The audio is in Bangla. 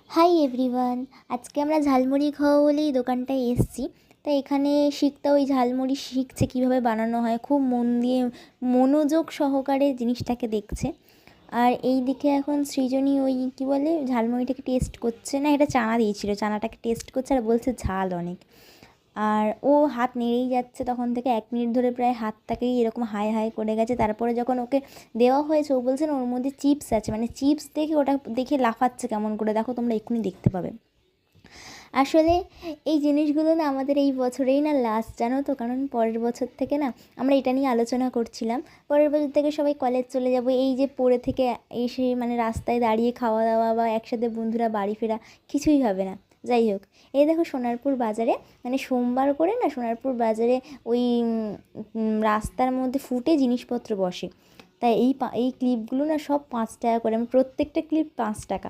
হাই এভরিওয়ান, আজকে আমরা ঝালমুড়ি খাওয়া বলেই দোকানটায় এসেছি। তো এখানে শিখতে ওই ঝালমুড়ি শিখছে কীভাবে বানানো হয়, খুব মন দিয়ে মনোযোগ সহকারে জিনিসটাকে দেখছে। আর এই দিকে এখন সৃজনী ওই কী বলে ঝালমুড়িটাকে টেস্ট করছে, না এটা চানা দিয়েছিল, চানাটাকে টেস্ট করছে আর বলছে ঝাল অনেক। আর ও হাত নেড়েই যাচ্ছে তখন থেকে, 1 মিনিট ধরে প্রায় হাতটাকেই এরকম হাই হাই করে গেছে। তারপরে যখন ওকে দেওয়া হয়েছে ও বলছে না ওর মধ্যে চিপস আছে, মানে চিপস দেখে ওটা দেখে লাফাচ্ছে কেমন করে, দেখো তোমরা এক্ষুনি দেখতে পাবে। আসলে এই জিনিসগুলো না আমাদের এই বছরেই না লাস্ট, জানো তো, কারণ পরের বছর থেকে না আমরা এটা নিয়ে আলোচনা করছিলাম, পরের বছর থেকে সবাই কলেজ চলে যাব, এই যে পড়ে থেকে এসে মানে রাস্তায় দাঁড়িয়ে খাওয়া দাওয়া বা একসাথে বন্ধুরা বাড়ি ফেরা কিছুই হবে না। যাই হোক, এই দেখো সোনারপুর বাজারে মানে সোমবার করে না সোনারপুর বাজারে ওই রাস্তার মধ্যে ফুটে জিনিসপত্র বসে। তাই এই ক্লিপগুলো না সব 5 টাকা করে, প্রত্যেকটা ক্লিপ 5 টাকা।